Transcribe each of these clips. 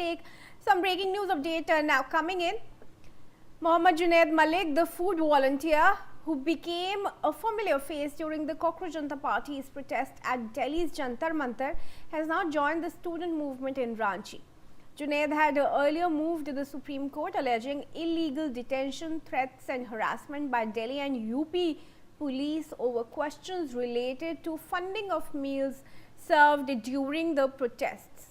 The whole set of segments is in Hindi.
Take some breaking news update now coming in. Mohammad Junaid Malik, the food volunteer who became a familiar face during the Cockroach Janata Party's protest at Delhi's Jantar Mantar, has now joined the student movement in Ranchi. Junaid had earlier moved to the Supreme Court alleging illegal detention, threats and harassment by Delhi and UP police over questions related to funding of meals served during the protests.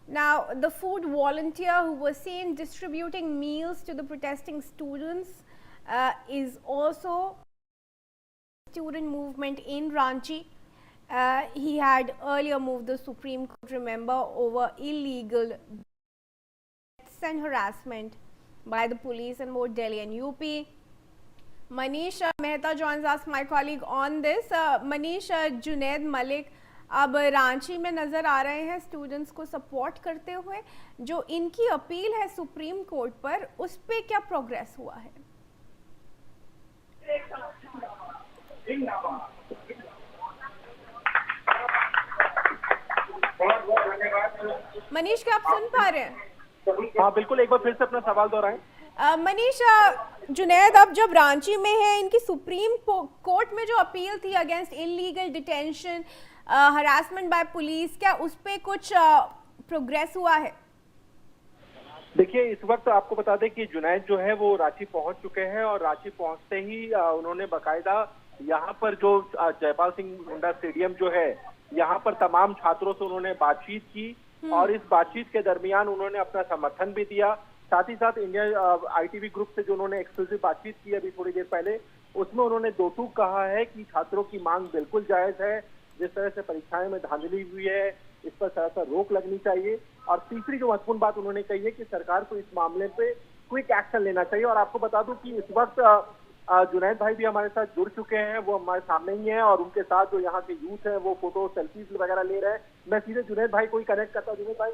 Now, the food volunteer who was seen distributing meals to the protesting students is also student movement in Ranchi. He had earlier moved the Supreme Court, remember, over illegal threats and harassment by the police in both Delhi and UP. Manish Mehta joins us, my colleague, on this. Manish, Junaid Malik अब रांची में नजर आ रहे हैं स्टूडेंट्स को सपोर्ट करते हुए। जो इनकी अपील है सुप्रीम कोर्ट पर, उस पे क्या प्रोग्रेस हुआ है? मनीष, क्या आप सुन पा रहे हैं? हाँ बिल्कुल, एक बार फिर से अपना सवाल दोहराएं। मनीष, जुनैद अब जब रांची में है, इनकी सुप्रीम कोर्ट में जो अपील थी against illegal detention, harassment by police, क्या उस पे कुछ प्रोग्रेस हुआ है? देखिए, इस वक्त आपको बता दें कि जुनैद जो है वो रांची पहुंच चुके हैं और रांची पहुंचते ही उन्होंने बाकायदा यहाँ पर जो जयपाल सिंह मुंडा स्टेडियम जो है, यहाँ पर तमाम छात्रों से उन्होंने बातचीत की और इस बातचीत के दरमियान उन्होंने अपना समर्थन भी दिया। साथ ही साथ इंडिया ITV ग्रुप से जो उन्होंने एक्सक्लूसिव बातचीत की अभी थोड़ी देर पहले, उसमें उन्होंने दो टूक कहा है कि छात्रों की मांग बिल्कुल जायज है। जिस तरह से परीक्षाएं में धांधली हुई है, इस पर सरासर रोक लगनी चाहिए। और तीसरी जो महत्वपूर्ण बात उन्होंने कही है कि सरकार को इस मामले पे क्विक एक्शन लेना चाहिए। और आपको बता दूं कि इस वक्त जुनैद भाई भी हमारे साथ जुड़ चुके हैं, वो हमारे सामने ही हैं और उनके साथ जो यहाँ के यूथ है वो फोटो सेल्फीज वगैरह ले रहे हैं। मैं सीधे जुनैद भाई को ही कनेक्ट करता हूँ। जुनैद भाई,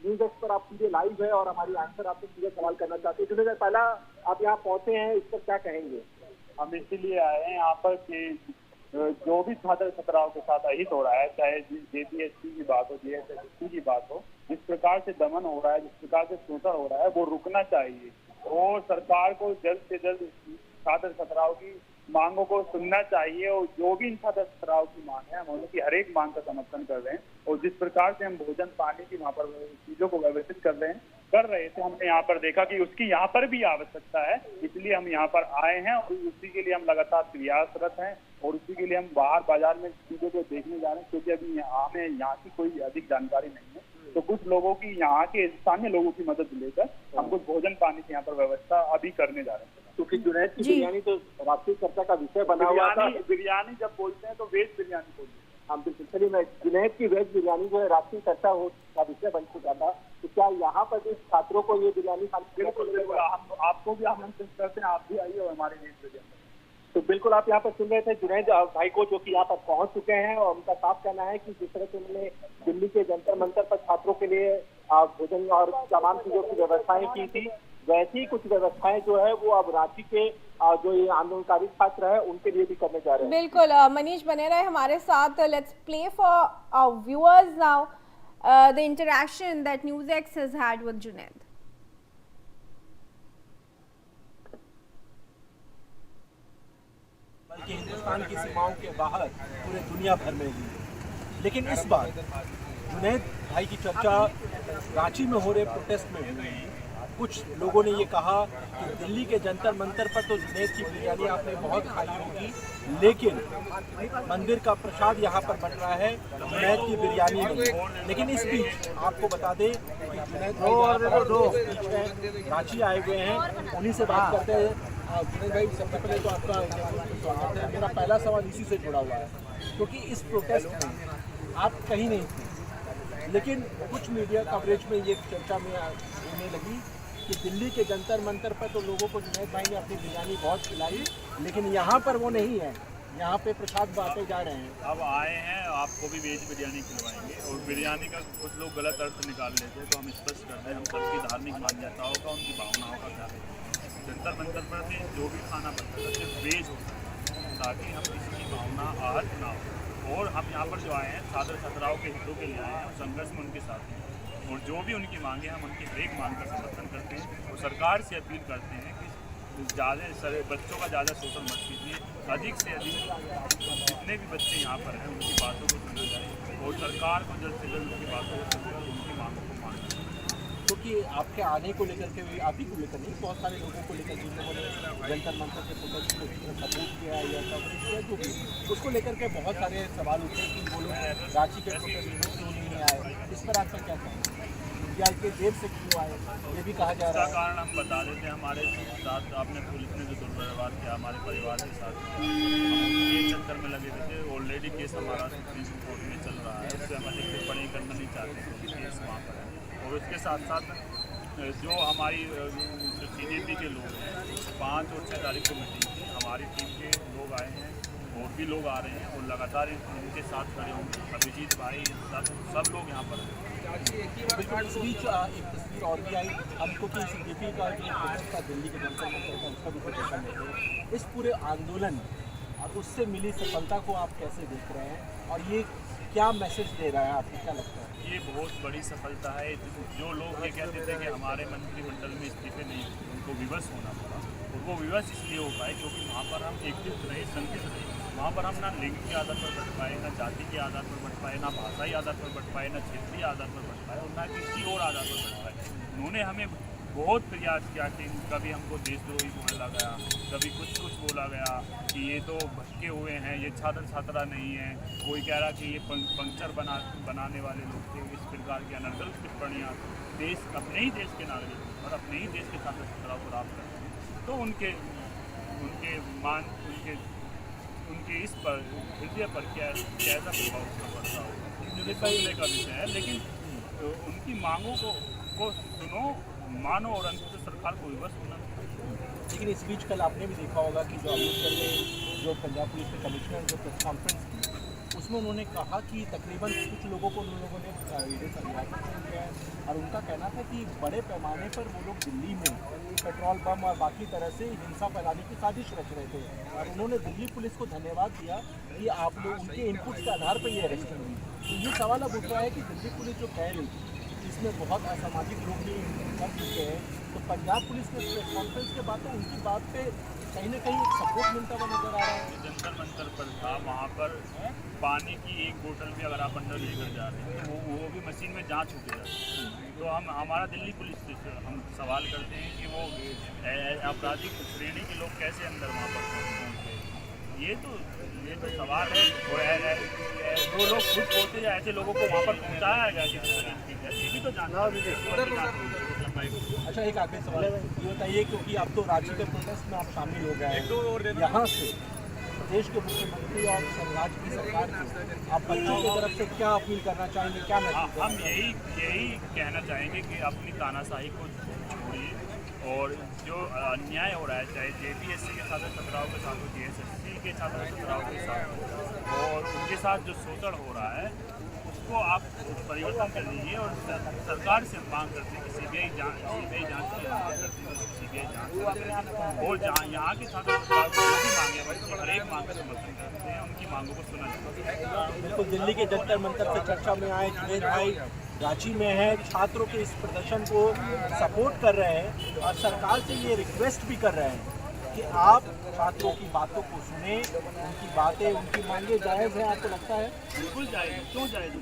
न्यूज एक्स पर आप सीधे लाइव है और हमारी आंसर आपसे सीधे सवाल करना चाहते हैं। जुनैद, पहला आप यहाँ पहुंचे हैं, इस पर क्या कहेंगे? हम इसीलिए आए हैं यहाँ पर कि जो भी छात्र छात्राओं के साथ अहित हो रहा है, चाहे JPSC की बात हो, JSSC की बात हो, जिस प्रकार से दमन हो रहा है, जिस प्रकार से शोषण हो रहा है, वो रुकना चाहिए और सरकार को जल्द से जल्द छात्र छात्राओं की मांगों को सुनना चाहिए। और जो भी इन छात्र छात्राओं की मांग है, हम उनकी हर एक मांग का समर्थन कर रहे हैं। और जिस प्रकार से हम भोजन पानी की वहाँ पर चीजों को व्यवस्थित कर रहे थे, हमने यहाँ पर देखा कि उसकी यहाँ पर भी आवश्यकता है, इसलिए हम यहाँ पर आए हैं और उसी के लिए हम लगातार प्रयासरत हैं और उसी के लिए हम बाहर बाजार में चीजों को देखने जा रहे हैं, क्योंकि अभी हमें यहाँ की कोई अधिक जानकारी नहीं है। तो कुछ लोगों की, यहाँ के स्थानीय लोगों की मदद लेकर हम कुछ भोजन पानी की यहाँ पर व्यवस्था अभी करने जा रहे हैं। क्योंकि जुनैद की बिरयानी तो राष्ट्रीय चर्चा का विषय बना हुआ था। बिरयानी जब बोलते हैं तो वेज बिरयानी बोलते हैं। हम बिल्कुल, चलिए, मैं जुनैद की वेज बिरयानी जो है राष्ट्रीय चर्चा का विषय बन चुका था, तो क्या यहाँ पर भी छात्रों को ये बिरयानी हम आपको भी आमंत्रित करते हैं, आप भी आइए और हमारे वेज बिरयानी। तो बिल्कुल, आप यहाँ पर सुन रहे थे जुनैद भाई को, जो कि यहाँ पर पहुंच चुके हैं और उनका साफ कहना है कि जिस तरह से उन्होंने दिल्ली के जंतर मंतर पर छात्रों के लिए भोजन और तमाम चीजों की व्यवस्थाएं की थी, वैसी ही कुछ व्यवस्थाएं जो है वो अब रांची के जो ये आंदोलनकारी छात्र है उनके लिए भी करने जा रहे हैं। बिल्कुल, मनीष बने रहे हमारे साथ। Let's play for our viewers now the interaction that news X has had with Junaid. बल्कि हिंदुस्तान की सीमाओं के बाहर पूरे दुनिया भर में हुई। लेकिन इस बार जुनैद भाई की चर्चा रांची में हो रहे प्रोटेस्ट में हुई। कुछ लोगों ने ये कहा कि दिल्ली के जंतर मंतर पर तो जुनैद की बिरयानी आपने बहुत खाई होगी, लेकिन मंदिर का प्रसाद यहाँ पर बन रहा है, जुनैद की बिरयानी नहीं। लेकिन इस बीच आपको बता दें कि जुनैद भाई दो बीच में रांची आए हुए हैं, उन्हीं से बात करते हैं। जुनैद भाई, सबसे पहले तो आपका स्वागत है। मेरा पहला सवाल इसी से जुड़ा हुआ है, क्योंकि इस प्रोटेस्ट में आप कहीं नहीं थे, लेकिन कुछ मीडिया कवरेज में ये चर्चा में होने लगी कि दिल्ली के जंतर मंतर पर तो लोगों को जुनैद भाई ने अपनी बिरयानी बहुत खिलाई, लेकिन यहाँ पर वो नहीं है, यहाँ पे प्रसाद बांटे जा रहे हैं। अब आए हैं, आपको भी वेज बिरयानी खिलवाएंगे। और बिरयानी का कुछ लोग गलत अर्थ निकाल लेते हैं, तो हम स्पष्ट करते हैं, हम सबकी धार्मिक मान्यताओं का, उनकी भावनाओं का ध्यान रखते हैं। जंतर मंतर पर भी जो भी खाना बनता है सिर्फ वेज होता है, ताकि हम किसी की भावना आहत ना हो। और हम यहाँ पर जो आए हैं छात्र छात्राओं के हितों के लिए आए हैं, संघर्ष में उनके साथ हैं। और जो भी उनकी मांगे हम उनकी हर एक मांग का समर्थन करते हैं और सरकार से अपील करते हैं कि बच्चों का ज़्यादा शोषण मत कीजिए, अधिक से अधिक जितने भी बच्चे यहाँ पर हैं उनकी बातों को सुना जाए और सरकार को जल्द से जल्द उनकी बातों को सुनकर उनकी मांगों को मानना चाहिए। क्योंकि आपके आने को लेकर के भी, आप ही को लेकर नहीं, बहुत सारे लोगों को लेकर जिन लोगों ने जंतर मंतर के प्रोटेस्ट को सपोर्ट किया या कवरेज किया, जो भी उसको लेकर के बहुत सारे सवाल उठे कि वो लोग रांची के प्रोटेस्ट में क्यों नहीं आए। इस पर आपका क्या कहना है? या इतने देर से क्यों आए, ये भी कहा जा रहा है। इसका कारण हम बता देते हैं, हमारे साथ आपने पुलिस ने जो दुर्व्यवहार किया हमारे परिवार के साथ, ये चक्कर में लगे हुए थे। ऑलरेडी केस हमारा सुप्रीम कोर्ट में चल रहा है, उससे हम अधिक टिप्पणी करना नहीं चाहते क्योंकि केस वहाँ पर है। और उसके साथ साथ जो हमारी जो CJP के लोग हैं, 5 और 6 तारीख को मीटिंग थी, हमारी टीम के लोग आए हैं और भी लोग आ रहे हैं और लगातार इनके साथ खड़े होंगे। अभिजीत भाई सब लोग यहाँ पर हैं। बिल्कुल। इस बीच एक तस्वीर और भी आई हमको कि CJP का जो प्रोटेस्ट था दिल्ली के जंतर मंतर का, उसका भी प्रदर्शन है। इस पूरे आंदोलन और उससे मिली सफलता को आप कैसे देख रहे हैं और ये क्या मैसेज दे रहा है, आपको क्या लगता है? ये बहुत बड़ी सफलता है। जो लोग ये कहते थे कि हमारे मंत्रिमंडल में इस्तीफे नहीं, उनको विवश होना पड़ा और वो विवश इसलिए हो पाए क्योंकि वहाँ पर हम एकजुट रहे, संगठित रहे। वहाँ पर हम ना लिंग के आधार पर बढ़ पाए, ना जाति के आधार पर बढ़ पाए, ना भाषाई आधार पर बढ़ पाए, ना क्षेत्रीय आधार पर बढ़ पाए और ना किसी और आधार पर बढ़ पाए। उन्होंने हमें बहुत प्रयास किया कि कभी हमको देशद्रोही बोला गया, कभी कुछ बोला गया कि ये तो भटके हुए हैं, ये छात्रा नहीं है। कोई कह रहा कि ये पंक्चर बनाने वाले लोग थे। इस प्रकार की अनर्गल टिप्पणियाँ अपने ही देश के नागरिक और अपने ही देश के छात्र छात्राओं को रात करते हैं। तो उनके इस पर हृदय पर कैसा प्रभाव उसका पड़ता हो निर्णय का विषय है। लेकिन उनकी मांगों को सुनो, मानो और अंत सरकार को विवश होना। लेकिन इस बीच कल आपने भी देखा होगा कि जो अमृतसर में जो पंजाब पुलिस के कमिश्नर जो प्रेस कॉन्फ्रेंस की, उसमें उन्होंने कहा कि तकरीबन कुछ लोगों को उन लोगों ने वीडियो से निराकरण किया है और उनका कहना था कि बड़े पैमाने पर वो लोग दिल्ली में पेट्रोल बम और बाकी तरह से हिंसा फैलाने की साजिश रच रहे थे और उन्होंने दिल्ली पुलिस को धन्यवाद दिया कि आप लोग उनके इनपुट के आधार पर ये अरेस्ट हुई। तो ये सवाल अब उठ रहा है कि दिल्ली पुलिस जो कह रही थी इसमें बहुत असामाजिक लोग भी कर चुके हैं, तो पंजाब पुलिस के प्रेस कॉन्फ्रेंस के बाद तो उनकी बात पे कहीं ना कहीं एक सपोर्ट मिलता हुआ नजर आ रहा है। जंतर मंतर पर था, वहाँ पर पानी की एक बोतल भी अगर आप अंदर लेकर जा रहे हैं तो वो भी मशीन में जांच हो गया। तो हमारा दिल्ली पुलिस से हम सवाल करते हैं कि वो आपराधिक श्रेणी के लोग कैसे अंदर वहाँ पर पहुँचे। ये तो सवाल है। और जो लोग खुद पहुँचे या ऐसे लोगों को वहाँ पर पहुँचाया गया ये भी तो जानना। अच्छा, एक आखिरी सवाल ये बताइए, क्योंकि अब तो रांची के प्रोटेस्ट में आप शामिल हो गए हैं, यहाँ से प्रदेश के मुख्यमंत्री और राज्य की सरकार को आप बच्चों की तरफ से क्या अपील करना चाहेंगे, क्या मैसेज? हम यही कहना चाहेंगे कि अपनी तानाशाही को छोड़िए और जो अन्याय हो रहा है, चाहे JPSC के छात्र छात्राओं के साथ हो, JSSC के छात्र छात्राओं के साथ हो और उनके साथ जो शोषण हो रहा है उसको आप परिवर्तन कर लीजिए। और सरकार से मांग करते हैं कि CBI जांच की मांग करते हैं, CBI जांच और यहाँ के छात्र छात्राओं को जो भी मांगे हर एक मांग का समर्थन करते हैं, उनकी मांगों को सुना जाता है। बिल्कुल। दिल्ली के जंतर मंतर से चर्चा में आए जुनैद भाई रांची में है, छात्रों के इस प्रदर्शन को सपोर्ट कर रहे हैं और सरकार से ये रिक्वेस्ट भी कर रहे हैं कि आप छात्रों की बातों को सुने, उनकी बातें, उनकी मांगे जायज़ है। आपको लगता है? बिल्कुल जायज़, क्यों जायज़?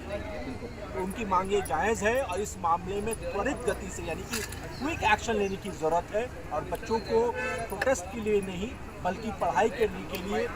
तो उनकी मांगे जायज़ है और इस मामले में त्वरित गति से यानी कि क्विक एक्शन लेने की ज़रूरत है और बच्चों को प्रोटेस्ट के लिए नहीं बल्कि पढ़ाई करने के लिए